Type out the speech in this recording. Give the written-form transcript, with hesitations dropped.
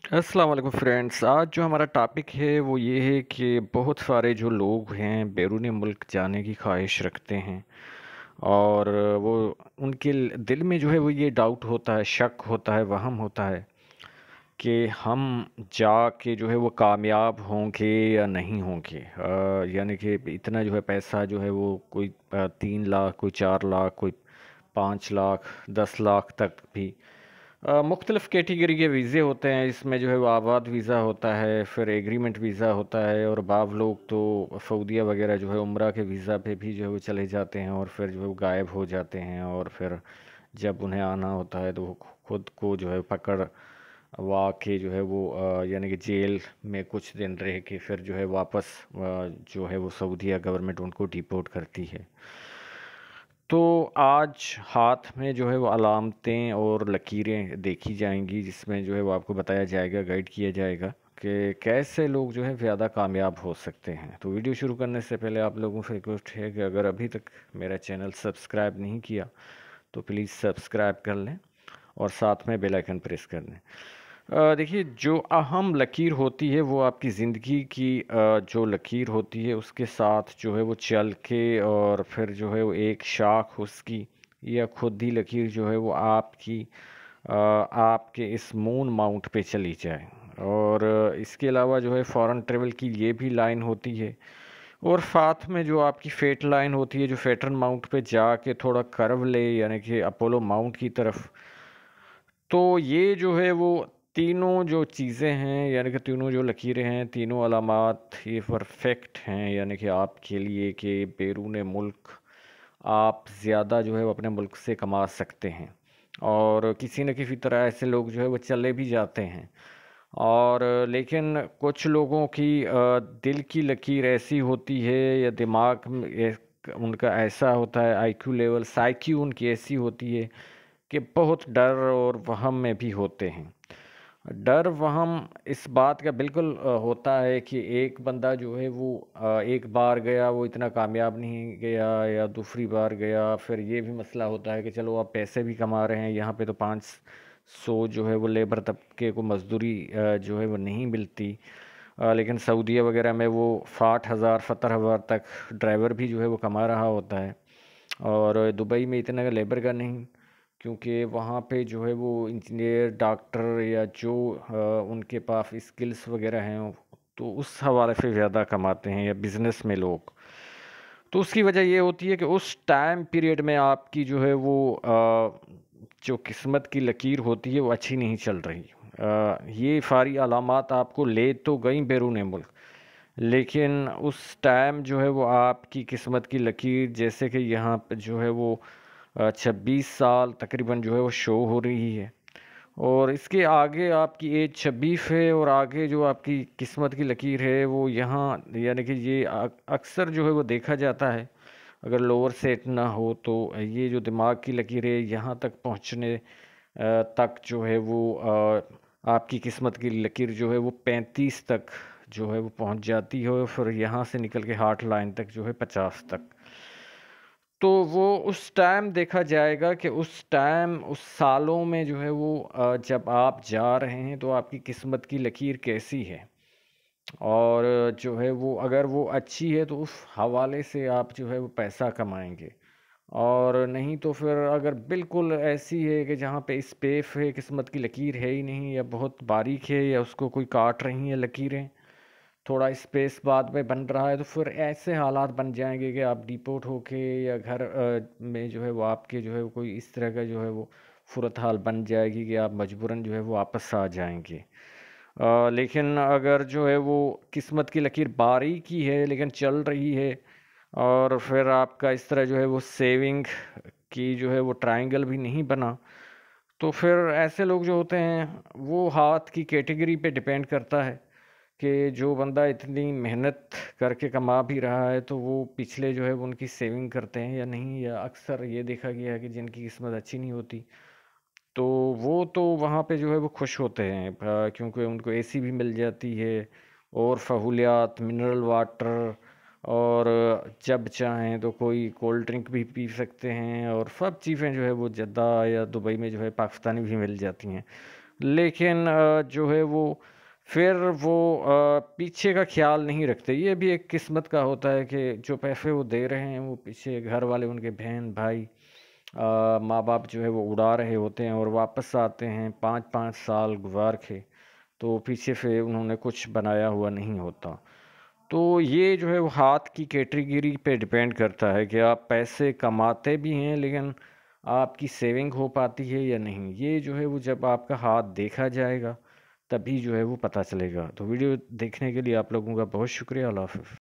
अस्सलाम वालेकुम फ्रेंड्स। आज जो हमारा टॉपिक है वो ये है कि बहुत सारे जो लोग हैं बैरून मुल्क जाने की ख्वाहिश रखते हैं और वो उनके दिल में जो है वो ये डाउट होता है, शक होता है, वहम होता है कि हम जाके जो है वो कामयाब होंगे या नहीं होंगे। यानी कि इतना जो है पैसा जो है वो कोई 3 लाख, कोई 4 लाख, कोई 5 लाख, 10 लाख तक भी मुख्तलिफ़ कैटेगरी के वीज़े होते हैं। इसमें जो है वो आबाद वीज़ा होता है, फिर एग्रीमेंट वीज़ा होता है, और बाज़ लोग तो सऊदीया वगैरह जो है उम्रा के वीज़ा पे भी जो है वो चले जाते हैं और फिर जो है वो गायब हो जाते हैं, और फिर जब उन्हें आना होता है तो वो खुद को जो है पकड़वा के जो है वो यानी कि जेल में कुछ दिन रह के फिर जो है वापस जो है वो सऊदीया गवर्नमेंट उनको डिपोर्ट करती है। तो आज हाथ में जो है वो अलामतें और लकीरें देखी जाएंगी, जिसमें जो है वो आपको बताया जाएगा, गाइड किया जाएगा कि कैसे लोग जो है ज़्यादा कामयाब हो सकते हैं। तो वीडियो शुरू करने से पहले आप लोगों से रिक्वेस्ट है कि अगर अभी तक मेरा चैनल सब्सक्राइब नहीं किया तो प्लीज़ सब्सक्राइब कर लें और साथ में बेल आइकन प्रेस कर लें। देखिए, जो अहम लकीर होती है वो आपकी ज़िंदगी की जो लकीर होती है उसके साथ जो है वो चल के, और फिर जो है वो एक शाख उसकी या खुद ही लकीर जो है वो आपके इस मून माउंट पे चली जाए। और इसके अलावा जो है फॉरेन ट्रेवल की ये भी लाइन होती है, और साथ में जो आपकी फेट लाइन होती है जो सैटर्न माउंट पे जाके थोड़ा कर्व ले, यानी कि अपोलो माउंट की तरफ। तो ये जो है वो तीनों जो चीज़ें हैं, यानी कि तीनों जो लकीरें हैं, तीनों अलामात ये परफेक्ट हैं, यानी कि आपके लिए कि बैरून मुल्क आप ज़्यादा जो है वो अपने मुल्क से कमा सकते हैं। और किसी न किसी तरह ऐसे लोग जो है वो चले भी जाते हैं। और लेकिन कुछ लोगों की दिल की लकीर ऐसी होती है, या दिमाग में उनका ऐसा होता है, आईक्यू लेवल, साइक्यू उनकी ऐसी होती है कि बहुत डर और वहम में भी होते हैं। डर वहम इस बात का बिल्कुल होता है कि एक बंदा जो है वो एक बार गया वो इतना कामयाब नहीं गया, या दूसरी बार गया फिर ये भी मसला होता है कि चलो आप पैसे भी कमा रहे हैं, यहाँ पे तो 500 जो है वो लेबर तबके को मजदूरी जो है वो नहीं मिलती। लेकिन सऊदीया वगैरह में वो 60,000 70,000 तक ड्राइवर भी जो है वो कमा रहा होता है। और दुबई में इतना लेबर का नहीं, क्योंकि वहाँ पे जो है वो इंजीनियर, डॉक्टर, या जो उनके पास स्किल्स वगैरह हैं तो उस हवाले से ज़्यादा कमाते हैं, या बिज़नेस में लोग। तो उसकी वजह ये होती है कि उस टाइम पीरियड में आपकी जो है वो जो किस्मत की लकीर होती है वो अच्छी नहीं चल रही। ये सारी अलामात आपको ले तो गई बैरून मुल्क, लेकिन उस टाइम जो है वो आपकी किस्मत की लकीर, जैसे कि यहाँ पे जो है वो 26 साल तकरीबन जो है वो शो हो रही है। और इसके आगे आपकी एज 26 है, और आगे जो आपकी किस्मत की लकीर है वो यहाँ, यानी कि ये अक्सर जो है वो देखा जाता है, अगर लोअर सेट ना हो तो ये जो दिमाग की लकीर है यहाँ तक पहुँचने तक जो है वो आपकी किस्मत की लकीर जो है वो 35 तक जो है वो पहुँच जाती है, और फिर यहाँ से निकल के हार्ट लाइन तक जो है 50 तक। तो वो उस टाइम देखा जाएगा कि उस टाइम, उस सालों में जो है वो जब आप जा रहे हैं तो आपकी किस्मत की लकीर कैसी है। और जो है वो अगर वो अच्छी है तो उस हवाले से आप जो है वो पैसा कमाएंगे। और नहीं तो फिर अगर बिल्कुल ऐसी है कि जहाँ पे स्पेस है, किस्मत की लकीर है ही नहीं, या बहुत बारीक है, या उसको कोई काट रही है लकीरें, थोड़ा स्पेस बाद में बन रहा है, तो फिर ऐसे हालात बन जाएंगे कि आप डिपोर्ट होके, या घर में जो है वो आपके जो है वो कोई इस तरह का जो है वो सूरत हाल बन जाएगी कि आप मजबूरन जो है वो वापस आ जाएंगे। लेकिन अगर जो है वो किस्मत की लकीर बारीक ही है लेकिन चल रही है, और फिर आपका इस तरह जो है वो सेविंग की जो है वो ट्रायंगल भी नहीं बना, तो फिर ऐसे लोग जो होते हैं वो हाथ की कैटेगरी पे डिपेंड करता है कि जो बंदा इतनी मेहनत करके कमा भी रहा है तो वो पिछले जो है वो उनकी सेविंग करते हैं या नहीं, या अक्सर ये देखा गया है कि जिनकी किस्मत अच्छी नहीं होती तो वो तो वहाँ पे जो है वो खुश होते हैं, क्योंकि उनको एसी भी मिल जाती है, और सहूलियात, मिनरल वाटर, और जब चाहें तो कोई कोल्ड ड्रिंक भी पी सकते हैं, और सब चीज़ें जो है वो जद्दा या दुबई में जो है पाकिस्तानी भी मिल जाती हैं। لیکن جو ہے وہ پھر وہ پیچھے کا خیال نہیں رکھتے. یہ بھی ایک قسمت کا ہوتا ہے کہ جو پیسے وہ دے رہے ہیں وہ پیچھے گھر والے ان کے بہن بھائی ماں باپ جو ہے وہ اڑا رہے ہوتے ہیں اور واپس آتے ہیں 5 5 سال گزار کے، تو پیچھے سے انہوں نے کچھ بنایا ہوا نہیں ہوتا. تو یہ جو ہے وہ ہاتھ کی کیٹیگری پہ ڈیپینڈ کرتا ہے کہ آپ پیسے کماتے بھی ہیں لیکن آپ کی سیونگ ہو پاتی ہے یا نہیں. یہ جو ہے وہ جب آپ کا ہاتھ دیکھا جائے گا تبھی جو ہے وہ پتہ چلے گا. تو ویڈیو دیکھنے کے لیے آپ لوگوں کا بہت شکریہ. اللہ حافظ.